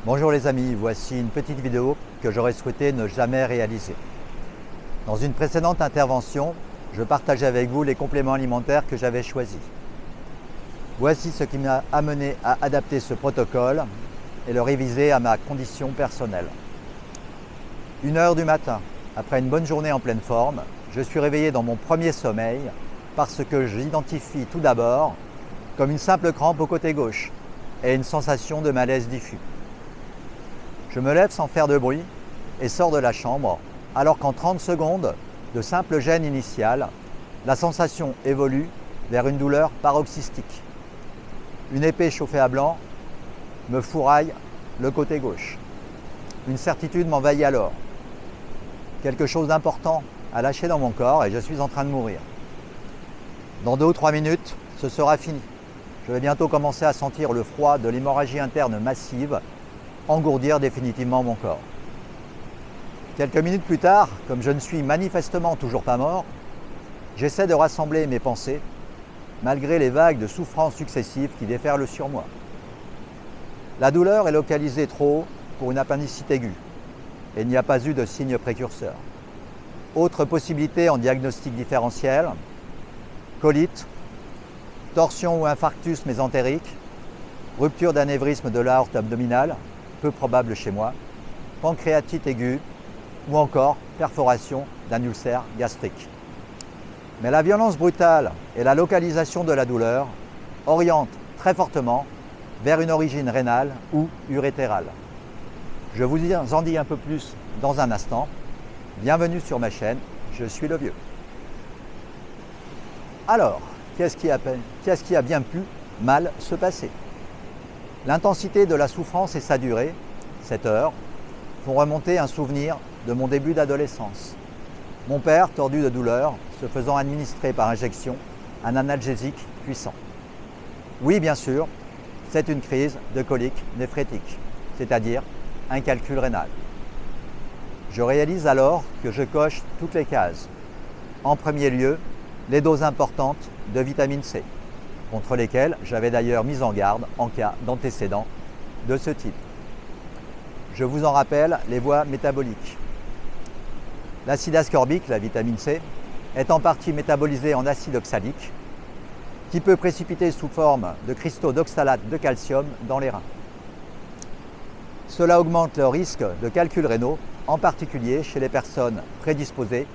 Bonjour les amis, voici une petite vidéo que j'aurais souhaité ne jamais réaliser. Dans une précédente intervention, je partageais avec vous les compléments alimentaires que j'avais choisis. Voici ce qui m'a amené à adapter ce protocole et le réviser à ma condition personnelle. 1h du matin, après une bonne journée en pleine forme, je suis réveillé dans mon premier sommeil parce que j'identifie tout d'abord comme une simple crampe au côté gauche et une sensation de malaise diffus. Je me lève sans faire de bruit et sors de la chambre, alors qu'en 30 secondes de simple gêne initiale, la sensation évolue vers une douleur paroxystique. Une épée chauffée à blanc me fourraille le côté gauche. Une certitude m'envahit alors. Quelque chose d'important a lâché dans mon corps et je suis en train de mourir. Dans 2 ou 3 minutes, ce sera fini. Je vais bientôt commencer à sentir le froid de l'hémorragie interne massive engourdir définitivement mon corps. Quelques minutes plus tard, comme je ne suis manifestement toujours pas mort, j'essaie de rassembler mes pensées malgré les vagues de souffrances successives qui déferlent sur moi. La douleur est localisée trop haut pour une appendicite aiguë et il n'y a pas eu de signe précurseur. Autre possibilité en diagnostic différentiel, colite, torsion ou infarctus mésentérique, rupture d'anévrisme de l'aorte abdominale, peu probable chez moi, pancréatite aiguë ou encore perforation d'un ulcère gastrique. Mais la violence brutale et la localisation de la douleur orientent très fortement vers une origine rénale ou urétérale. Je vous en dis un peu plus dans un instant. Bienvenue sur ma chaîne, je suis le vieux. Alors, qu'est-ce qui a bien pu mal se passer? L'intensité de la souffrance et sa durée, 7 heures, font remonter un souvenir de mon début d'adolescence. Mon père, tordu de douleur, se faisant administrer par injection un analgésique puissant. Oui, bien sûr, c'est une crise de colique néphrétique, c'est-à-dire un calcul rénal. Je réalise alors que je coche toutes les cases. En premier lieu, les doses importantes de vitamine C, contre lesquelles j'avais d'ailleurs mis en garde en cas d'antécédent de ce type. Je vous en rappelle les voies métaboliques. L'acide ascorbique, la vitamine C, est en partie métabolisé en acide oxalique, qui peut précipiter sous forme de cristaux d'oxalate de calcium dans les reins. Cela augmente le risque de calculs rénaux, en particulier chez les personnes prédisposées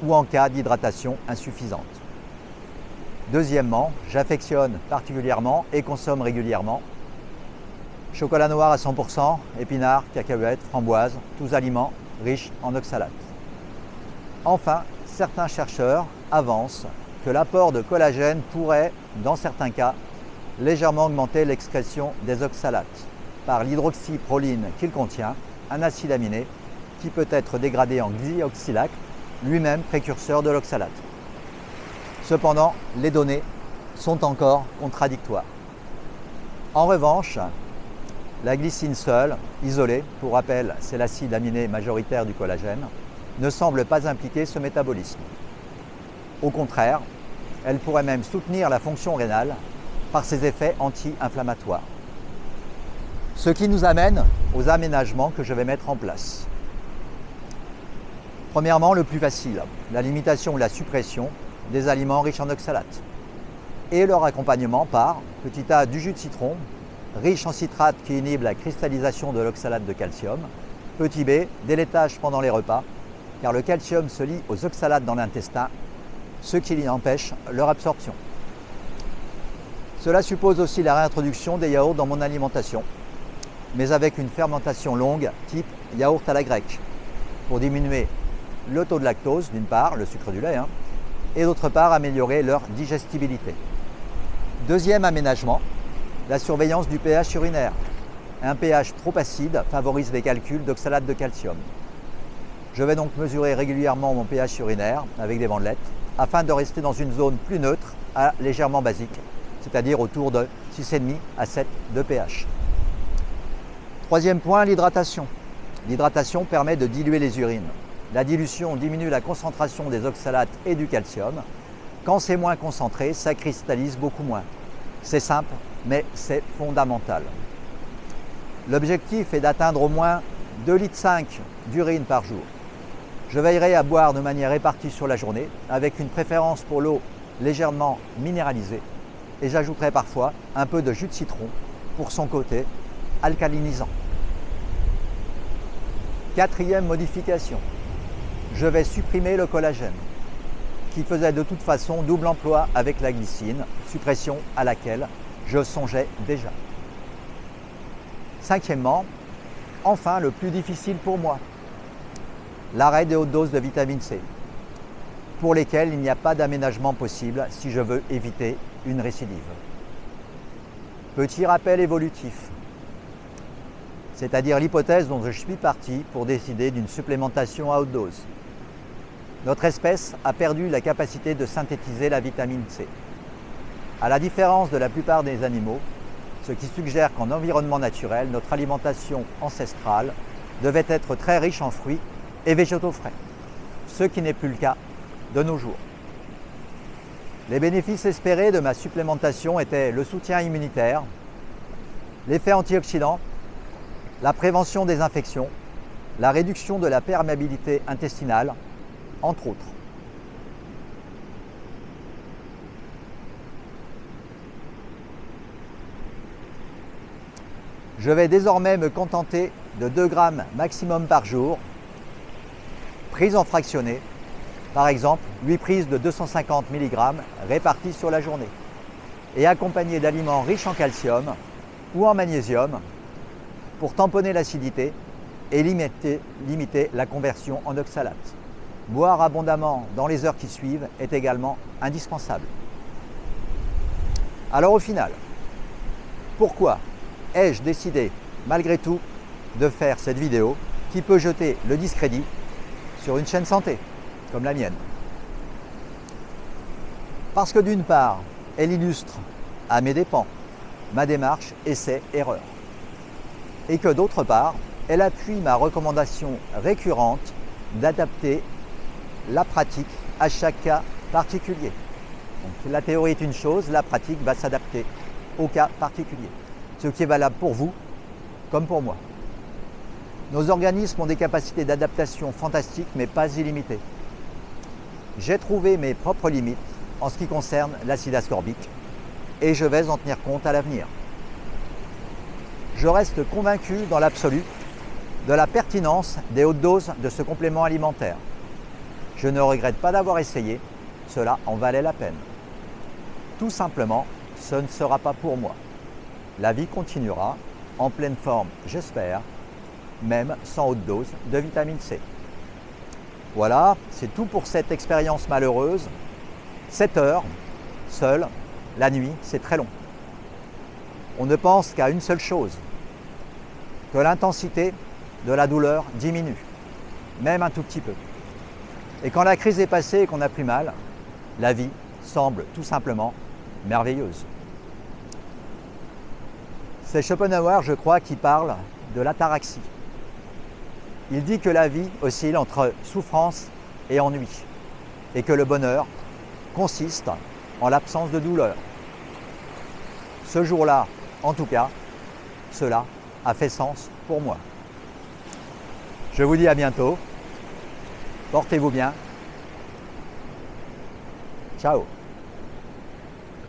ou en cas d'hydratation insuffisante. Deuxièmement, j'affectionne particulièrement et consomme régulièrement chocolat noir à 100%, épinards, cacahuètes, framboises, tous aliments riches en oxalate. Enfin, certains chercheurs avancent que l'apport de collagène pourrait, dans certains cas, légèrement augmenter l'excrétion des oxalates par l'hydroxyproline qu'il contient, un acide aminé qui peut être dégradé en glyoxylate, lui-même précurseur de l'oxalate. Cependant, les données sont encore contradictoires. En revanche, la glycine seule, isolée, pour rappel, c'est l'acide aminé majoritaire du collagène, ne semble pas impliquer ce métabolisme. Au contraire, elle pourrait même soutenir la fonction rénale par ses effets anti-inflammatoires. Ce qui nous amène aux aménagements que je vais mettre en place. Premièrement, le plus facile, la limitation ou la suppression des aliments riches en oxalate et leur accompagnement par petit a du jus de citron, riche en citrate qui inhibe la cristallisation de l'oxalate de calcium, petit b, des laitages pendant les repas, car le calcium se lie aux oxalates dans l'intestin, ce qui empêche leur absorption. Cela suppose aussi la réintroduction des yaourts dans mon alimentation, mais avec une fermentation longue type yaourt à la grecque, pour diminuer le taux de lactose, d'une part, le sucre du lait, et d'autre part améliorer leur digestibilité. Deuxième aménagement, la surveillance du pH urinaire. Un pH trop acide favorise les calculs d'oxalate de calcium. Je vais donc mesurer régulièrement mon pH urinaire avec des bandelettes afin de rester dans une zone plus neutre à légèrement basique, c'est-à-dire autour de 6,5 à 7 de pH. Troisième point, l'hydratation. L'hydratation permet de diluer les urines. La dilution diminue la concentration des oxalates et du calcium. Quand c'est moins concentré, ça cristallise beaucoup moins. C'est simple, mais c'est fondamental. L'objectif est d'atteindre au moins 2,5 litres d'urine par jour. Je veillerai à boire de manière répartie sur la journée, avec une préférence pour l'eau légèrement minéralisée, et j'ajouterai parfois un peu de jus de citron pour son côté alcalinisant. Quatrième modification, je vais supprimer le collagène, qui faisait de toute façon double emploi avec la glycine, suppression à laquelle je songeais déjà. Cinquièmement, enfin le plus difficile pour moi, l'arrêt des hautes doses de vitamine C, pour lesquelles il n'y a pas d'aménagement possible si je veux éviter une récidive. Petit rappel évolutif, c'est-à-dire l'hypothèse dont je suis parti pour décider d'une supplémentation à haute dose. Notre espèce a perdu la capacité de synthétiser la vitamine C. À la différence de la plupart des animaux, ce qui suggère qu'en environnement naturel, notre alimentation ancestrale devait être très riche en fruits et végétaux frais, ce qui n'est plus le cas de nos jours. Les bénéfices espérés de ma supplémentation étaient le soutien immunitaire, l'effet antioxydant, la prévention des infections, la réduction de la perméabilité intestinale, entre autres. Je vais désormais me contenter de 2 grammes maximum par jour, prises en fractionné, par exemple 8 prises de 250 mg réparties sur la journée, et accompagnées d'aliments riches en calcium ou en magnésium pour tamponner l'acidité et limiter la conversion en oxalate. Boire abondamment dans les heures qui suivent est également indispensable. Alors au final, pourquoi ai-je décidé malgré tout de faire cette vidéo qui peut jeter le discrédit sur une chaîne santé comme la mienne? Parce que d'une part, elle illustre à mes dépens ma démarche essai-erreur, et que d'autre part, elle appuie ma recommandation récurrente d'adapter la pratique à chaque cas particulier. Donc, la théorie est une chose, la pratique va s'adapter au cas particulier, ce qui est valable pour vous comme pour moi. Nos organismes ont des capacités d'adaptation fantastiques, mais pas illimitées. J'ai trouvé mes propres limites en ce qui concerne l'acide ascorbique et je vais en tenir compte à l'avenir. Je reste convaincu dans l'absolu de la pertinence des hautes doses de ce complément alimentaire. Je ne regrette pas d'avoir essayé, cela en valait la peine. Tout simplement, ce ne sera pas pour moi. La vie continuera, en pleine forme, j'espère, même sans haute dose de vitamine C. Voilà, c'est tout pour cette expérience malheureuse. 7 heures, seul, la nuit, c'est très long. On ne pense qu'à une seule chose, que l'intensité de la douleur diminue, même un tout petit peu. Et quand la crise est passée et qu'on n'a plus mal, la vie semble tout simplement merveilleuse. C'est Schopenhauer, je crois, qui parle de l'ataraxie. Il dit que la vie oscille entre souffrance et ennui, et que le bonheur consiste en l'absence de douleur. Ce jour-là, en tout cas, cela a fait sens pour moi. Je vous dis à bientôt. Portez-vous bien. Ciao.